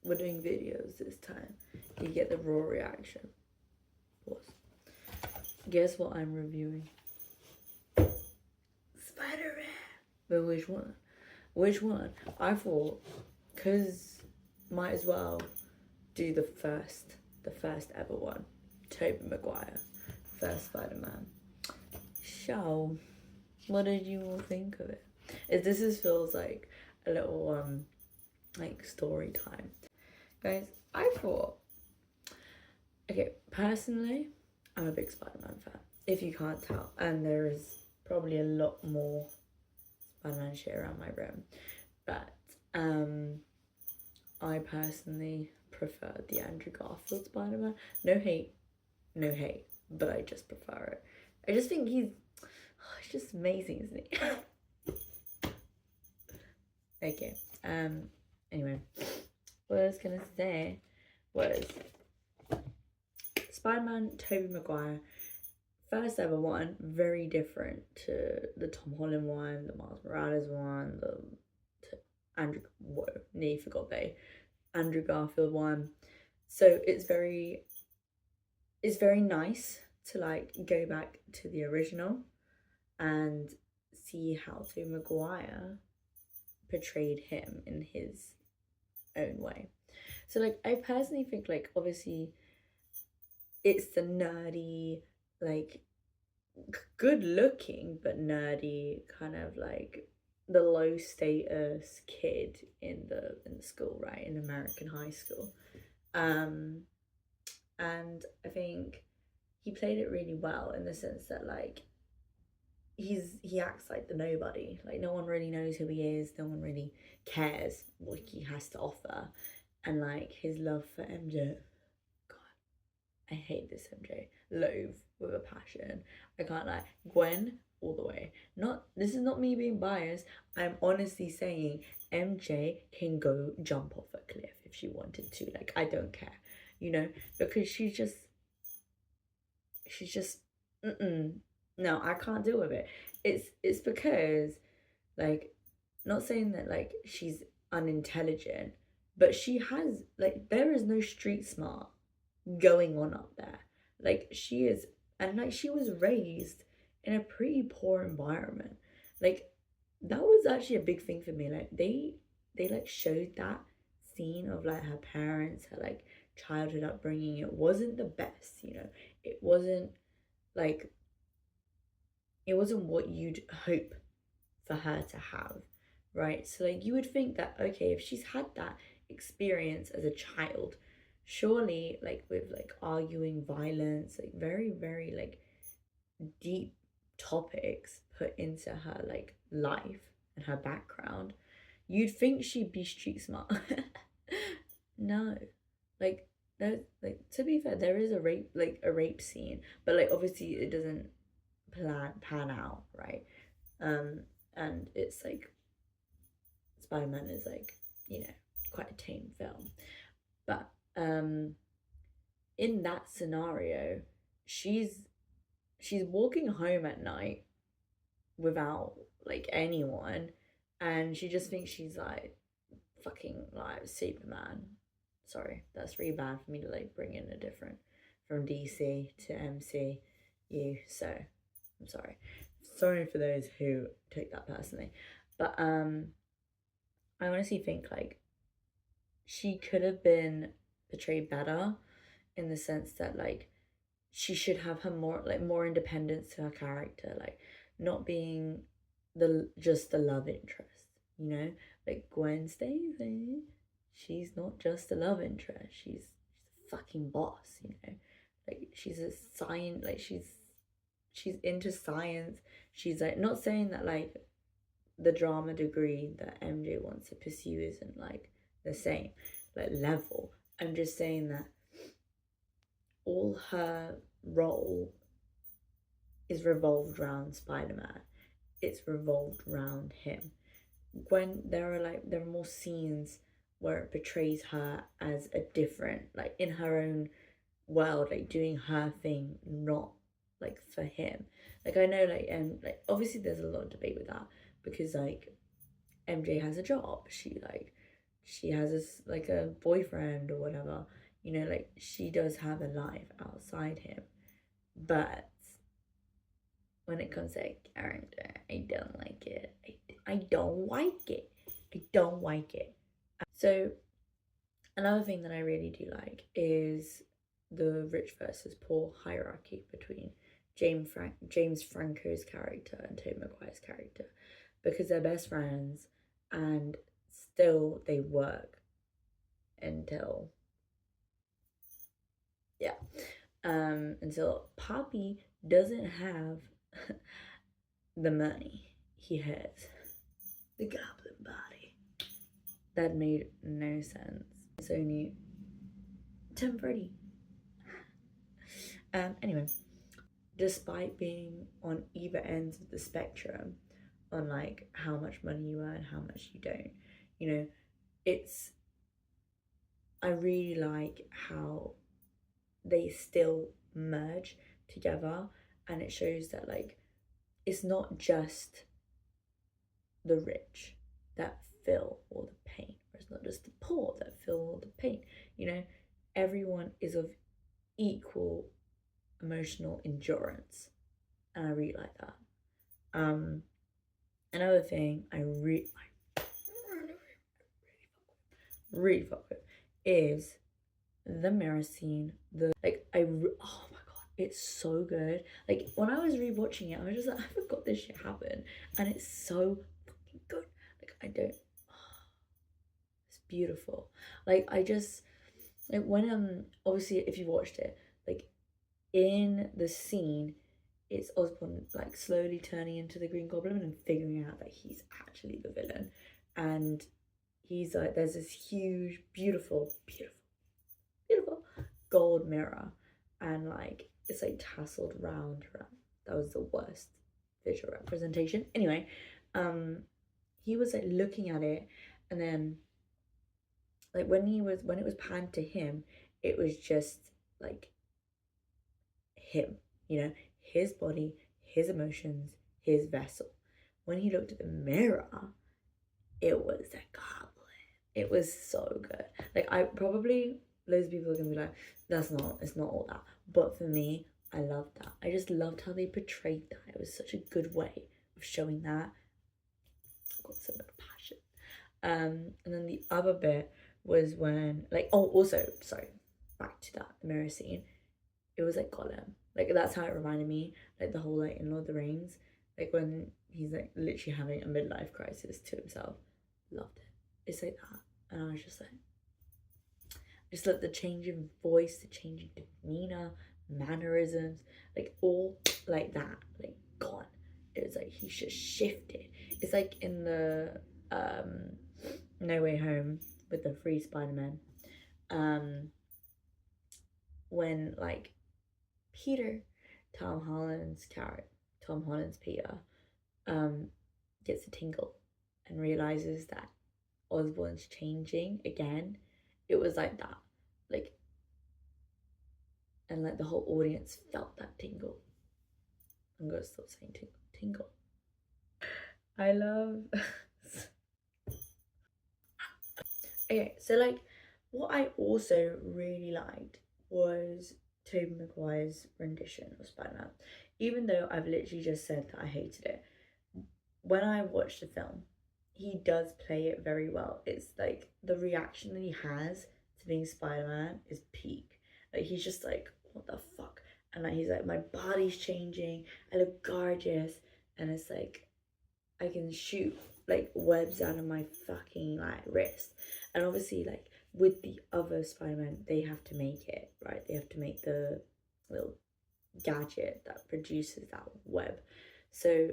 we're doing videos this time. You get the raw reaction. Pause. Guess what I'm reviewing? Spider-Man. But which one? Which one? I thought, because might as well do the first ever one. Toby Maguire, first Spider-Man. So, what did you all think of it? This feels like a little like story time. Guys, I thought, okay, personally, I'm a big Spider-Man fan, if you can't tell, and there is probably a lot more Spider-Man shit around my room, but I personally prefer the Andrew Garfield Spider-Man. No hate, but I just prefer it. I just think he's just amazing, isn't he? Okay, anyway, what I was gonna say was Spider-Man Tobey Maguire, first ever one, very different to the Tom Holland one, the Miles Morales one, the Andrew Garfield one. So it's very nice to like go back to the original and see how Tobey Maguire portrayed him in his own way. So like I personally think like obviously it's the nerdy, like good looking but nerdy kind of like the low status kid in the school, right, in American high school. And I think he played it really well in the sense that like he acts like the nobody, like no one really knows who he is, no one really cares what he has to offer, and like his love for MJ, god, I hate this MJ, loathe with a passion. I can't lie, Gwen all the way. This is not me being biased, I'm honestly saying MJ can go jump off a cliff if she wanted to, like I don't care, you know, because she's just no, I can't deal with it. It's because like, not saying that like she's unintelligent, but she has like, there is no street smart going on up there. Like she is, and like she was raised in a pretty poor environment. Like that was actually a big thing for me. Like they like showed that scene of like her parents, her like childhood upbringing. It wasn't the best, you know. It wasn't like, it wasn't what you'd hope for her to have, right? So like you would think that okay, if she's had that experience as a child, surely like with like arguing violence, like very very like deep topics put into her like life and her background, you'd think she'd be street smart. No, like there's like, to be fair, there is a rape scene, but like obviously it doesn't pan out, right? And it's like Spider-Man is like, you know, quite a tame film, but in that scenario, she's walking home at night without like anyone, and she just thinks she's like fucking like Superman. Sorry, that's really bad for me to like bring in a different from DC to MCU, so I'm sorry for those who took that personally, but I honestly think like she could have been portrayed better, in the sense that like she should have her more independence to her character, like not being just the love interest, you know, like Gwen Stacy, she's not just a love interest, she's a fucking boss, you know, like she's a science, like she's into science. She's like, not saying that like the drama degree that MJ wants to pursue isn't like the same like level. I'm just saying that all her role is revolved around Spider-Man. It's revolved around him. Gwen, there are more scenes where it portrays her as a different, like in her own world, like doing her thing, not like for him. Like I know like obviously there's a lot of debate with that, because like MJ has a job, she like she has this like a boyfriend or whatever, you know, like she does have a life outside him. But when it comes to a character, I don't like it. I don't like it. I don't like it. So another thing that I really do like is the rich versus poor hierarchy between James Franco's character and Tobey Maguire's character, because they're best friends and still they work until until Poppy doesn't have the money. He has the goblin body. That made no sense. It's only 10:30. Anyway, despite being on either ends of the spectrum on like how much money you earn, how much you don't, you know, it's I really like how they still merge together, and it shows that like it's not just the rich that feel all the pain, or it's not just the poor that feel all the pain, you know, everyone is of equal emotional endurance, and I really like that. Another thing I really fuck with is the mirror scene. Oh my god, it's so good. Like when I was rewatching it, I was just like, I forgot this shit happened, and it's so fucking good. Like I don't, it's beautiful. Like I just like when obviously if you watched it, like in the scene, it's Osborn like slowly turning into the Green Goblin and figuring out that he's actually the villain, and he's like, there's this huge, beautiful gold mirror, and like it's like tasseled round. That was the worst visual representation. Anyway, he was like looking at it, and then like when it was panned to him, it was just like him, you know, his body, his emotions, his vessel. When he looked at the mirror, it was a goblin. It was so good. Like I probably loads of people are gonna be like, it's not all that. But for me, I loved that. I just loved how they portrayed that. It was such a good way of showing that. I've got so much passion. And then the other bit was when like, oh, also, sorry, back to that, the mirror scene. It was like Gollum. Like that's how it reminded me, like the whole like in Lord of the Rings, like when he's like literally having a midlife crisis to himself. Loved it. It's like that. And I was just like, just like the change in voice, the change in demeanor, mannerisms, like all like that, like gone. It was like he just shifted. It's like in the No Way Home with the free Spiderman, when like Peter, Tom Holland's Peter, gets a tingle and realizes that Osborn's changing again. It was like that, like, and like the whole audience felt that tingle. I'm gonna stop saying tingle. I love. Okay, so like, what I also really liked was Tobey Maguire's rendition of Spider-Man. Even though I've literally just said that I hated it, when I watched the film, he does play it very well. It's like the reaction that he has to being Spider-Man is peak. Like he's just like, what the fuck? And like he's like, my body's changing, I look gorgeous, and it's like I can shoot like webs out of my fucking like wrist. And obviously like with the other Spider-Man, they have to make it, right? They have to make the little gadget that produces that web. So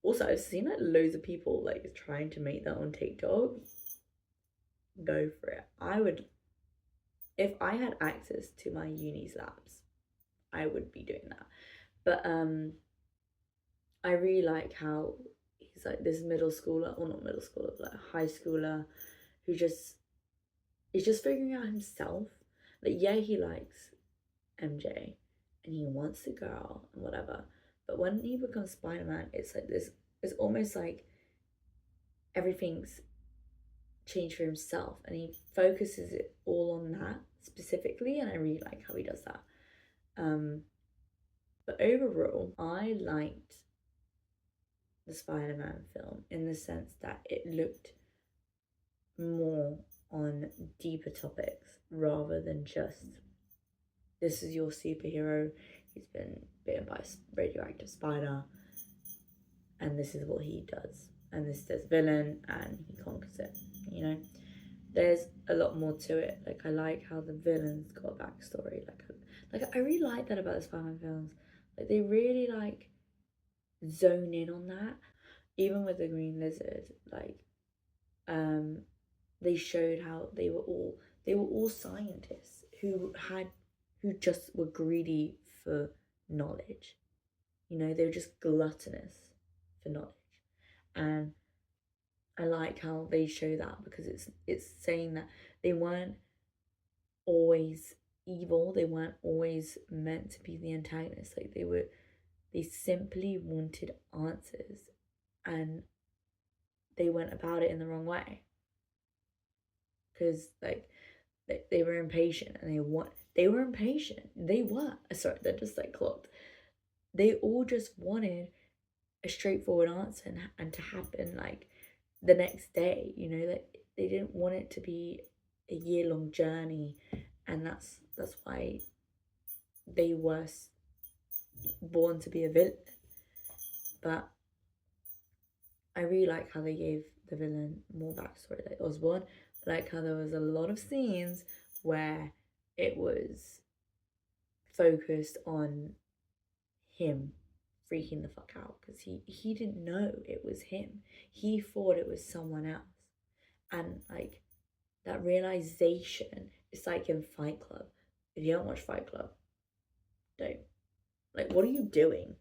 also I've seen like loads of people like trying to make that on TikTok. Go for it. I would, if I had access to my uni's labs, I would be doing that. But I really like how he's like this middle schooler, or not middle schooler, but like high schooler who just is just figuring out himself. Like yeah, he likes MJ and he wants the girl and whatever, but when he becomes Spider-Man, it's like this, it's almost like everything's change for himself, and he focuses it all on that specifically, and I really like how he does that. But overall, I liked the Spider-Man film in the sense that it looked more on deeper topics rather than just, this is your superhero, he's been bitten by a radioactive spider, and this is what he does, and this is this villain, and he conquers it, you know? There's a lot more to it. Like, I like how the villain's got a backstory. Like I really like that about the Spider-Man films. Like, they really, like, zone in on that. Even with the Green Lizard, like, they showed how they were all scientists who just were greedy for knowledge. You know, they were just gluttonous for knowledge. And I like how they show that, because it's saying that they weren't always evil, they weren't always meant to be the antagonists. Like, they simply wanted answers, and they went about it in the wrong way, because like they were impatient, and they were impatient. They were sorry, they're just like clocked. They all just wanted a straightforward answer and to happen like the next day, you know, that they didn't want it to be a year-long journey, and that's why they were born to be a villain. But I really like how they gave the villain more backstory, like Osborn. I like how there was a lot of scenes where it was focused on him freaking the fuck out, because he didn't know it was him. He thought it was someone else. And like that realization, it's like in Fight Club. If you don't watch Fight Club, don't. Like, what are you doing?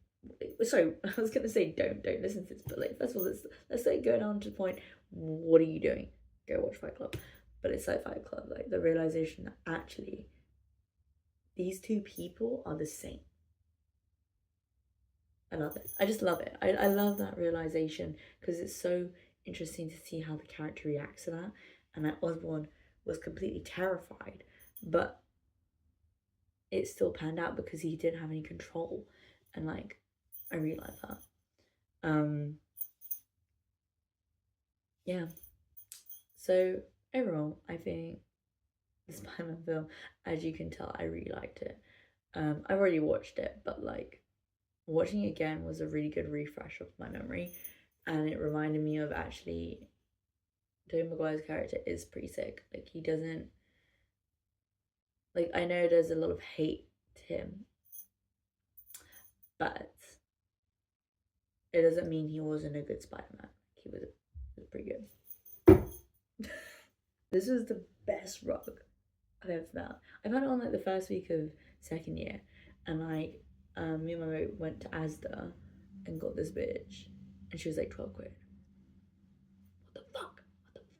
Sorry, I was gonna say don't listen to this, but like, first of all, let's like go down to the point. What are you doing? Go watch Fight Club. But it's like Fight Club, like the realization that actually these two people are the same. I love it. I just love it. I love that realization, because it's so interesting to see how the character reacts to that. And that Osborn was completely terrified, but it still panned out because he didn't have any control. And like, I really like that. Yeah. So overall, I think the Spider-Man film, as you can tell, I really liked it. I've already watched it, but like, watching it again was a really good refresh of my memory, and it reminded me of actually Toby Maguire's character is pretty sick. Like, he doesn't, like, I know there's a lot of hate to him, but it doesn't mean he wasn't a good Spider-Man. He was pretty good. This was the best rug I've ever found. I found it on like the first week of second year, and like me and my mate went to Asda and got this bitch, and she was like 12 quid. What the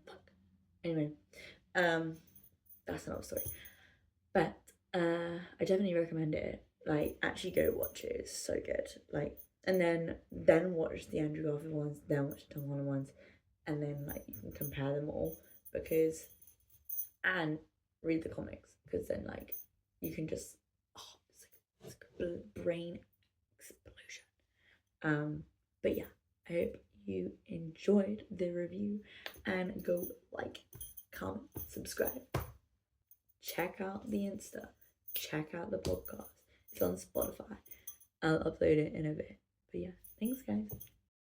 fuck? Anyway, that's another story. But I definitely recommend it. Like, actually go watch it. It's so good. Like, and then watch the Andrew Garfield ones, then watch the Tom Holland ones, and then like you can compare them all, and read the comics, because then like you can just it's like a brain explosion. But yeah, I hope you enjoyed the review, and go like, comment, subscribe, check out the Insta, check out the podcast. It's on Spotify. I'll upload it in a bit. But yeah, thanks guys.